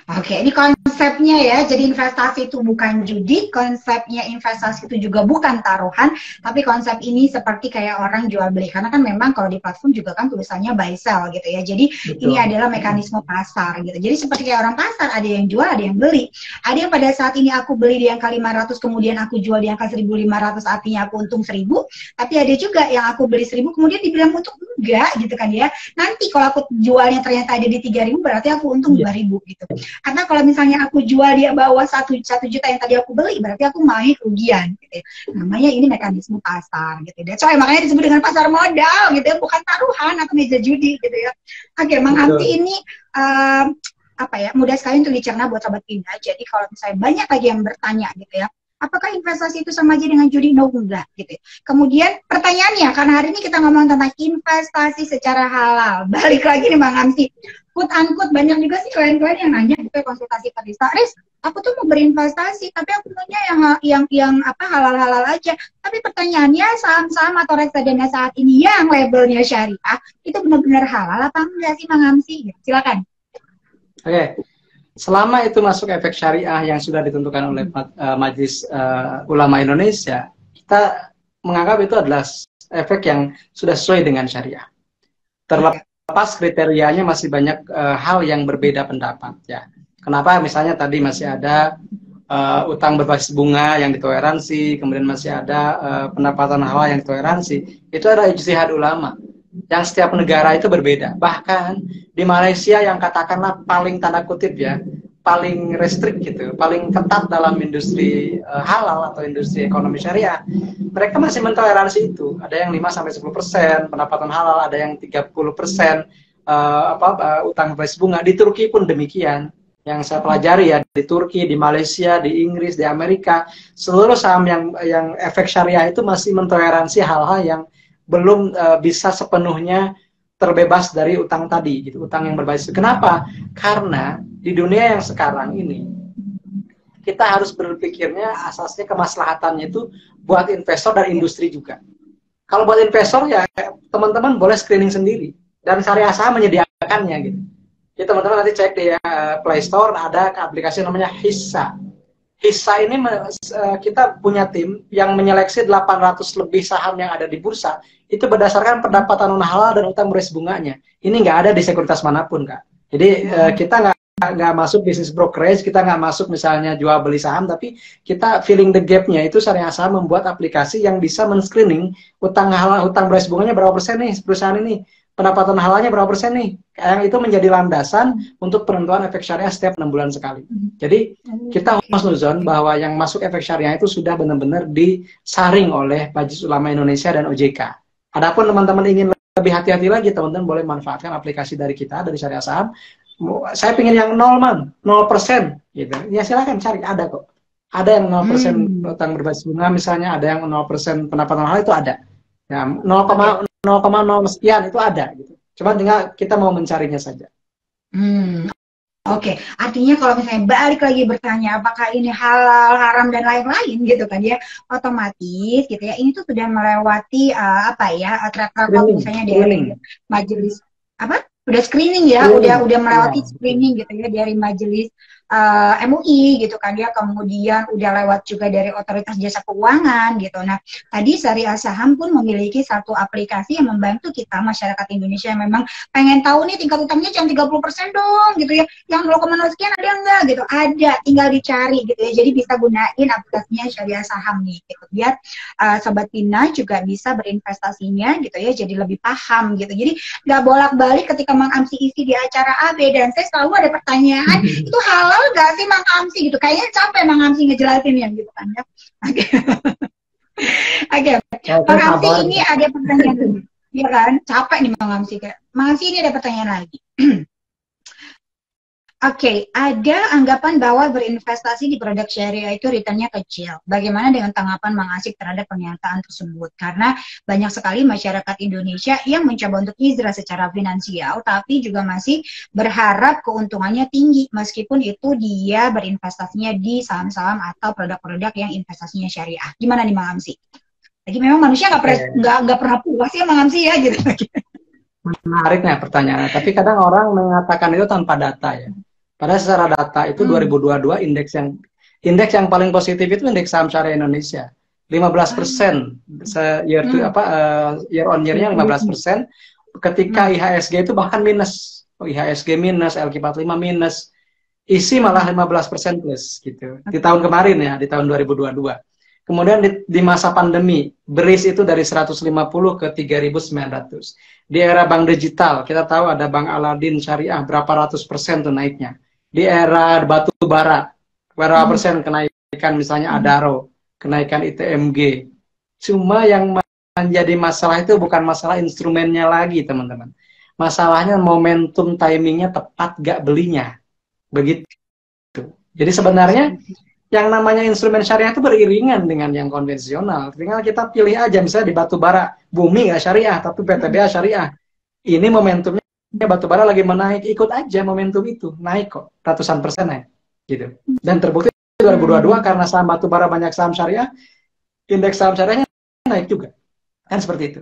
Oke, ini konsepnya ya. Jadi investasi itu bukan judi, konsepnya investasi itu juga bukan taruhan, tapi konsep ini seperti kayak orang jual beli. Karena kan memang kalau di platform juga kan tulisannya buy sell gitu ya. Jadi ini Betul. adalah mekanisme pasar gitu. Jadi seperti kayak orang pasar, ada yang jual, ada yang beli. Ada yang pada saat ini aku beli di angka 500, kemudian aku jual di angka 1.500, artinya aku untung 1.000. Tapi ada juga yang aku beli 1.000, kemudian dibilang untung enggak gitu kan ya. Nanti kalau aku jualnya ternyata ada di 3.000, berarti aku untung 2.000 gitu. Karena kalau misalnya aku jual dia bawah satu juta yang tadi aku beli, berarti aku malah kerugian. Gitu ya. Namanya ini mekanisme pasar. Gitu ya. Soalnya makanya disebut dengan pasar modal, gitu ya, bukan taruhan atau meja judi, gitu ya. Oke, Mang Hamti ini apa ya, mudah sekali untuk dicerna buat sobat pindah. Jadi kalau misalnya banyak lagi yang bertanya, gitu ya, apakah investasi itu sama aja dengan judi? No, enggak, gitu ya. Kemudian pertanyaannya, karena hari ini kita ngomong tentang investasi secara halal. Balik lagi nih Bang Hamsi, quote unquote banyak juga sih klien-klien yang nanya gitu ya, konsultasi Parisa, Riz, aku tuh mau berinvestasi tapi aku punya yang apa halal-halal aja. Tapi pertanyaannya, saham-saham atau reksadana saat ini yang labelnya syariah itu benar-benar halal apa enggak sih Bang Hamsi? Silakan. Oke, selama itu masuk efek syariah yang sudah ditentukan oleh Majelis Ulama Indonesia, kita menganggap itu adalah efek yang sudah sesuai dengan syariah. Terlepas kriterianya masih banyak hal yang berbeda pendapat ya. Kenapa misalnya tadi masih ada utang berbasis bunga yang ditoleransi, kemudian masih ada pendapatan halal yang ditoleransi. Itu adalah ijtihad ulama yang setiap negara itu berbeda. Bahkan di Malaysia yang katakanlah paling tanda kutip ya, paling restrik gitu, paling ketat dalam industri halal atau industri ekonomi syariah, mereka masih mentoleransi itu. Ada yang 5-10% pendapatan halal, ada yang 30% utang berbasis bunga. Di Turki pun demikian. Yang saya pelajari ya, di Turki, di Malaysia, di Inggris, di Amerika, seluruh saham yang efek syariah itu masih mentoleransi hal-hal yang belum bisa sepenuhnya terbebas dari utang tadi, gitu, utang yang berbasis. Kenapa? Karena di dunia yang sekarang ini kita harus berpikirnya asasnya kemaslahatannya itu buat investor dan industri juga. Kalau buat investor ya teman-teman boleh screening sendiri dan syariah saham menyediakannya gitu. Jadi teman-teman nanti cek di Play Store ada aplikasi namanya Hissa. Hissa ini kita punya tim yang menyeleksi 800 lebih saham yang ada di bursa. Itu berdasarkan pendapatan non halal dan utang berbasis bunganya. Ini nggak ada di sekuritas manapun, Kak. Jadi kita nggak masuk bisnis brokerage, kita nggak masuk misalnya jual beli saham, tapi kita filling the gap-nya itu syariah saham membuat aplikasi yang bisa men-screening utang halal, utang berbasis bunganya berapa persen nih perusahaan ini. Pendapatan halalnya berapa persen nih? Yang itu menjadi landasan untuk penentuan efek syariah setiap 6 bulan sekali. Jadi kita husnuzon bahwa yang masuk efek syariah itu sudah benar-benar disaring oleh Majelis Ulama Indonesia dan OJK. Adapun teman-teman ingin lebih hati-hati lagi, teman-teman boleh manfaatkan aplikasi dari kita, dari syariah saham. Saya pengen yang 0% gitu. Ya silakan cari, ada kok. Ada yang 0% utang berbasis bunga misalnya, ada yang 0% pendapatan halal itu ada. Ya, 0,0 sekian itu ada gitu. Cuma tinggal kita mau mencarinya saja. Oke, artinya kalau misalnya balik lagi bertanya apakah ini halal, haram dan lain-lain gitu kan ya, otomatis gitu ya, ini tuh sudah melewati track record misalnya dari majelis apa? Udah screening ya, udah melewati screening gitu ya dari majelis MUI gitu kan ya, kemudian udah lewat juga dari otoritas jasa keuangan gitu. Nah, tadi Syariah Saham pun memiliki satu aplikasi yang membantu kita masyarakat Indonesia yang memang pengen tahu nih tingkat utangnya jam 30% dong gitu ya. Yang 0,0 sekian ada enggak gitu? Ada, tinggal dicari gitu ya. Jadi bisa gunain aplikasinya Syariah Saham nih gitu. Biar Sobat Pina juga bisa berinvestasinya gitu ya, jadi lebih paham gitu. Jadi nggak bolak-balik ketika Mang Amsi isi di acara A, B, dan C selalu ada pertanyaan, itu halal gak sih Mang Amsi gitu? Kayaknya capek Mang Amsi ngejelasin yang gitu kan ya. Oke. Mang Amsi ini ada pertanyaan dulu. Iya kan? Capek nih Mang Amsi. Mang Amsi ini ada pertanyaan lagi. Oke, ada anggapan bahwa berinvestasi di produk syariah itu returnnya kecil. Bagaimana dengan tanggapan Mang Asik terhadap pernyataan tersebut? Karena banyak sekali masyarakat Indonesia yang mencoba untuk hijrah secara finansial, tapi juga masih berharap keuntungannya tinggi, meskipun itu dia berinvestasinya di saham-saham atau produk-produk yang investasinya syariah. Gimana nih Mang Amsi? Lagi memang manusia nggak pernah puas ya Mang Amsi ya gitu. Menariknya pertanyaannya, tapi kadang orang mengatakan itu tanpa data ya. Padahal secara data itu 2022 indeks yang paling positif itu indeks saham syariah Indonesia. 15% year on year-nya 15%. Ketika IHSG itu bahkan minus. IHSG minus, LQ45 minus. Isi malah 15% plus gitu. Di tahun kemarin ya, di tahun 2022. Kemudian di masa pandemi, BRIS itu dari 150 ke 3.900. Di era bank digital, kita tahu ada Bank Aladin Syariah, berapa ratus persen tuh naiknya. Di era batu bara, berapa persen kenaikan misalnya Adaro, kenaikan ITMG. Cuma yang menjadi masalah itu bukan masalah instrumennya lagi, teman-teman. Masalahnya momentum timingnya tepat gak belinya. Begitu. Jadi sebenarnya yang namanya instrumen syariah itu beriringan dengan yang konvensional. Tinggal kita pilih aja, misalnya di batu bara, bumi nggak syariah, tapi PTBA syariah. Ini momentumnya batu bara lagi menaik, ikut aja momentum itu, naik kok, ratusan persen naik. Gitu. Dan terbukti 2022 karena saham batu bara banyak saham syariah, indeks saham syariahnya naik juga. Kan seperti itu.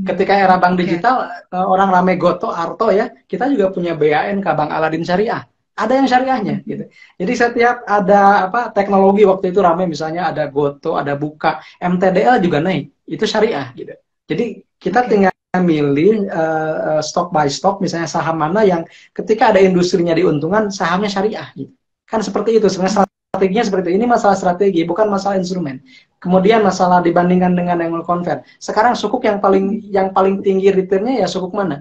Ketika era bank digital, orang rame Goto, Arto ya, kita juga punya BAN, Bank Aladin Syariah. Ada yang syariahnya gitu. Jadi setiap ada teknologi waktu itu ramai, misalnya ada Goto, ada Buka, MTDL juga naik. Itu syariah gitu. Jadi kita tinggal milih stock by stock, misalnya saham mana yang ketika ada industrinya diuntungkan, sahamnya syariah gitu. Kan seperti itu sebenarnya strateginya seperti itu. Ini masalah strategi, bukan masalah instrumen. Kemudian masalah dibandingkan dengan yang convert. Sekarang sukuk yang paling tinggi returnnya ya sukuk mana?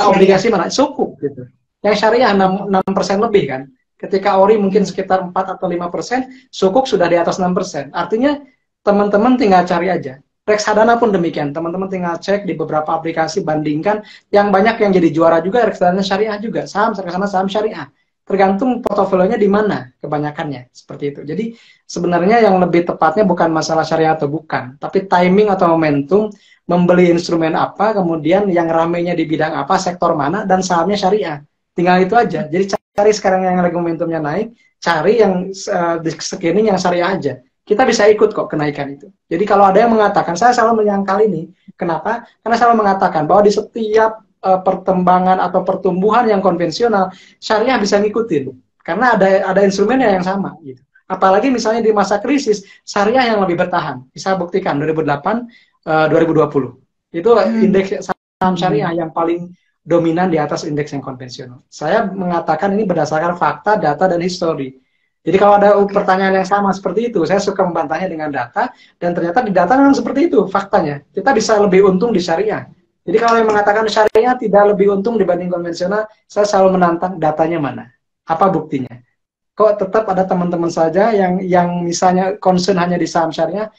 Obligasi mana? Sukuk gitu. Yang syariah 6% lebih kan. Ketika ori mungkin sekitar 4 atau 5%, sukuk sudah di atas 6%. Artinya teman-teman tinggal cari aja. Reksadana pun demikian. Teman-teman tinggal cek di beberapa aplikasi, bandingkan. Yang banyak yang jadi juara juga reksadana syariah juga. Reksadana saham syariah. Tergantung portofolionya di mana kebanyakannya. Seperti itu. Jadi sebenarnya yang lebih tepatnya bukan masalah syariah atau bukan. Tapi timing atau momentum, membeli instrumen apa, kemudian yang ramainya di bidang apa, sektor mana, dan sahamnya syariah. Tinggal itu aja. Jadi cari sekarang yang lagi momentumnya naik, cari yang di screening yang syariah aja. Kita bisa ikut kok kenaikan itu. Jadi kalau ada yang mengatakan, saya selalu menyangkal ini. Kenapa? Karena selalu mengatakan bahwa di setiap perkembangan atau pertumbuhan yang konvensional, syariah bisa ngikutin. Karena ada instrumennya yang sama. Gitu. Apalagi misalnya di masa krisis, syariah yang lebih bertahan. Bisa buktikan 2008, 2020. Itu indeks saham syariah yang paling dominan di atas indeks yang konvensional. Saya mengatakan ini berdasarkan fakta, data, dan histori. Jadi kalau ada pertanyaan yang sama seperti itu, saya suka membantahnya dengan data, dan ternyata di data memang seperti itu faktanya. Kita bisa lebih untung di syariah. Jadi kalau yang mengatakan syariah tidak lebih untung dibanding konvensional, saya selalu menantang datanya mana. Apa buktinya? Kok tetap ada teman-teman saja yang misalnya concern hanya di saham syariah,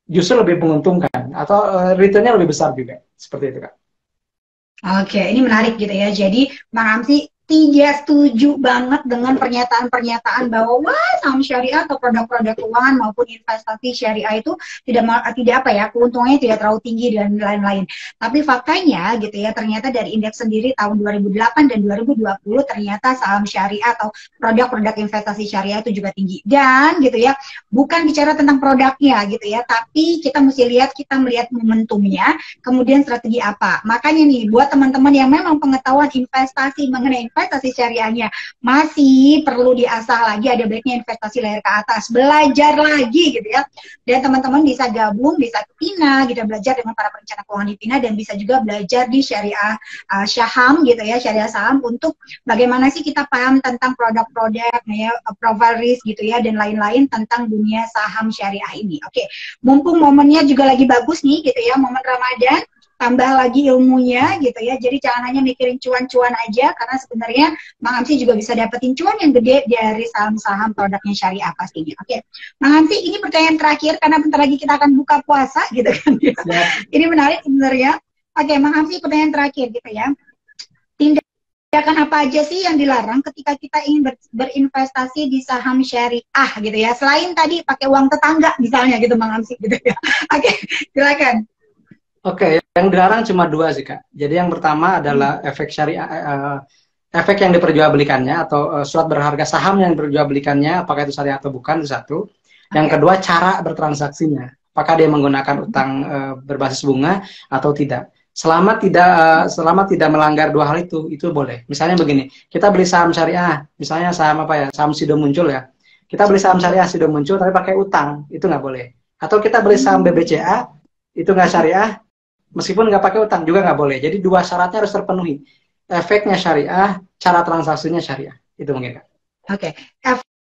justru lebih menguntungkan, atau returnnya lebih besar juga. Seperti itu, Kak. Oke, ini menarik gitu ya. Jadi, Bang Hamsi tidak setuju banget dengan pernyataan-pernyataan bahwa wah saham syariah atau produk-produk keuangan maupun investasi syariah itu tidak keuntungannya tidak terlalu tinggi dan lain-lain. Tapi faktanya gitu ya, ternyata dari indeks sendiri tahun 2008 dan 2020 ternyata saham syariah atau produk-produk investasi syariah itu juga tinggi. Dan gitu ya, bukan bicara tentang produknya gitu ya, tapi kita melihat momentumnya, kemudian strategi apa. Makanya nih buat teman-teman yang memang pengetahuan investasi mengenai investasi syariahnya masih perlu diasah lagi, ada baiknya investasi layar ke atas, belajar lagi gitu ya. Dan teman-teman bisa gabung, bisa ke Pina, gitu, belajar dengan para perencana keuangan di Pina, dan bisa juga belajar di syariah syaham gitu ya, syariah saham, untuk bagaimana sih kita paham tentang produk-produk ya, profile risk gitu ya, dan lain-lain tentang dunia saham syariah ini. Oke, mumpung momennya juga lagi bagus nih gitu ya, momen Ramadan, tambah lagi ilmunya gitu ya. Jadi jangan hanya mikirin cuan-cuan aja, karena sebenarnya Bang Hamsi juga bisa dapetin cuan yang gede dari saham-saham produknya syariah pastinya. Oke, Bang Hamsi, ini pertanyaan terakhir karena bentar lagi kita akan buka puasa gitu kan ya. Ini menarik sebenarnya. Oke, Bang Hamsi, pertanyaan terakhir gitu ya. Tindakan apa aja sih yang dilarang ketika kita ingin berinvestasi di saham syariah gitu ya? Selain tadi pakai uang tetangga misalnya gitu, Bang Hamsi gitu ya. Oke, silakan. Oke, yang dilarang cuma dua sih, Kak. Jadi yang pertama adalah efek syariah, efek yang diperjualbelikannya atau surat berharga saham yang diperjualbelikannya, apakah itu syariah atau bukan, itu satu. Yang kedua, cara bertransaksinya. Apakah dia menggunakan utang berbasis bunga atau tidak. selama tidak melanggar dua hal itu boleh. Misalnya begini, kita beli saham syariah, misalnya saham apa ya, saham Sido Muncul ya. Kita beli saham syariah Sido Muncul tapi pakai utang, itu nggak boleh. Atau kita beli saham BBCA, itu nggak syariah, meskipun nggak pakai utang juga nggak boleh. Jadi dua syaratnya harus terpenuhi. Efeknya syariah, cara transaksinya syariah. Itu mungkin Kak. Oke.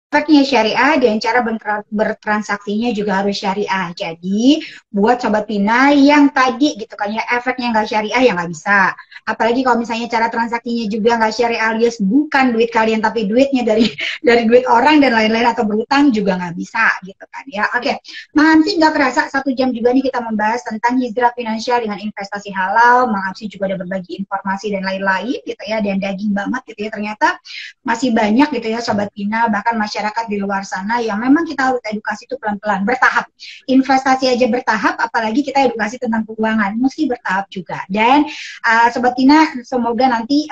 Efeknya syariah dan cara bertransaksinya juga harus syariah. Jadi buat Sobat Pina yang tadi gitu kan ya efeknya nggak syariah ya nggak bisa. Apalagi kalau misalnya cara transaksinya juga nggak syariah alias bukan duit kalian tapi duitnya dari duit orang dan lain-lain atau berutang juga nggak bisa gitu kan ya. Oke, Mang Hamsi nggak kerasa 1 jam juga nih kita membahas tentang hijrah finansial dengan investasi halal. Mang Hamsi juga udah berbagi informasi dan lain-lain gitu ya, dan daging banget gitu ya, ternyata masih banyak gitu ya Sobat Pina, bahkan masyarakat di luar sana yang memang kita harus edukasi itu pelan-pelan, bertahap. Investasi aja bertahap, apalagi kita edukasi tentang keuangan, mesti bertahap juga. Dan Sobat Pina, semoga nanti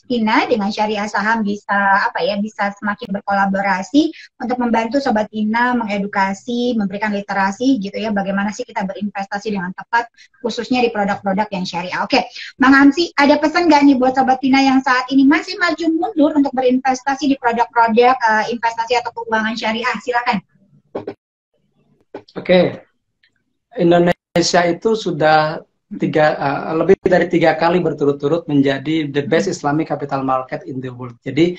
Pina dengan Syariah Saham bisa bisa semakin berkolaborasi untuk membantu Sobat Pina mengedukasi, memberikan literasi gitu ya, bagaimana sih kita berinvestasi dengan tepat, khususnya di produk-produk yang syariah. Oke, Mang Hamsi, ada pesan nggak nih buat Sobat Pina yang saat ini masih maju mundur untuk berinvestasi di produk-produk investasi atau keuangan syariah? Silakan. Oke, Indonesia itu sudah lebih dari 3 kali berturut-turut menjadi the best Islamic capital market in the world. Jadi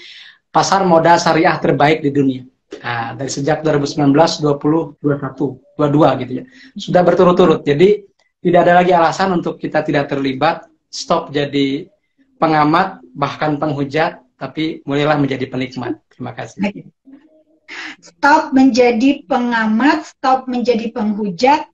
pasar modal syariah terbaik di dunia. Nah, dari sejak 2019, 20, 21, 22 gitu ya. Sudah berturut-turut. Jadi tidak ada lagi alasan untuk kita tidak terlibat, stop jadi pengamat, bahkan penghujat, tapi mulailah menjadi penikmat. Terima kasih. Stop menjadi pengamat, stop menjadi penghujat.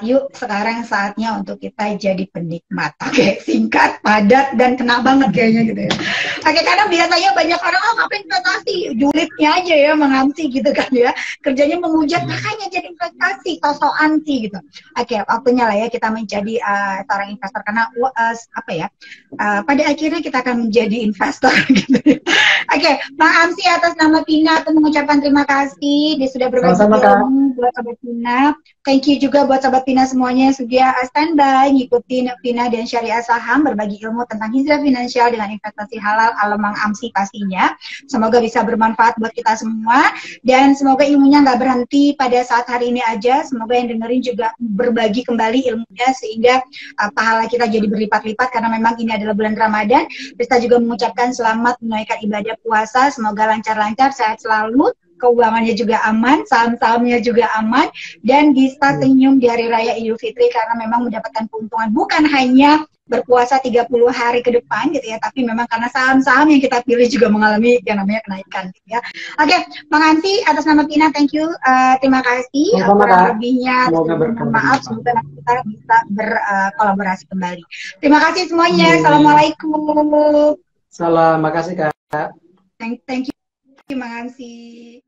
Yuk sekarang saatnya untuk kita jadi penikmat. Oke, singkat, padat, dan kena banget kayaknya gitu ya. Oke, karena biasanya banyak orang, ngapain investasi? Julidnya aja ya, Mang Hamsi gitu kan ya. Kerjanya menghujat, makanya jadi investasi, sosokan sih gitu. Oke, waktunya lah ya kita menjadi seorang investor. Karena pada akhirnya kita akan menjadi investor gitu ya. Oke, Mang Hamsi atas nama Pina aku mengucapkan terima kasih. Dia sudah berbagi ilmu buat Sobat Pina. Thank you juga buat Sobat Pina semuanya yang sudah standby ngikutin Pina dan Syariah Saham, berbagi ilmu tentang hijrah finansial dengan investasi halal ala Mang Hamsi pastinya. Semoga bisa bermanfaat buat kita semua dan semoga ilmunya nggak berhenti pada saat hari ini aja. Semoga yang dengerin juga berbagi kembali ilmunya sehingga pahala kita jadi berlipat-lipat karena memang ini adalah bulan Ramadan. Kita juga mengucapkan selamat menunaikan ibadah puasa. Semoga lancar-lancar, sehat selalu. Keuangannya juga aman, saham-sahamnya juga aman, dan bisa senyum di Hari Raya Idul Fitri karena memang mendapatkan keuntungan bukan hanya berpuasa 30 hari ke depan gitu ya, tapi memang karena saham-saham yang kita pilih juga mengalami yang namanya kenaikan gitu ya. Oke, Mang Hamsi atas nama Pina, thank you, terima kasih. Kurang lebihnya mohon maaf, semoga nanti kita bisa berkolaborasi kembali. Terima kasih semuanya. Assalamualaikum. Salam, makasih Kak. Thank you Mang Hamsi.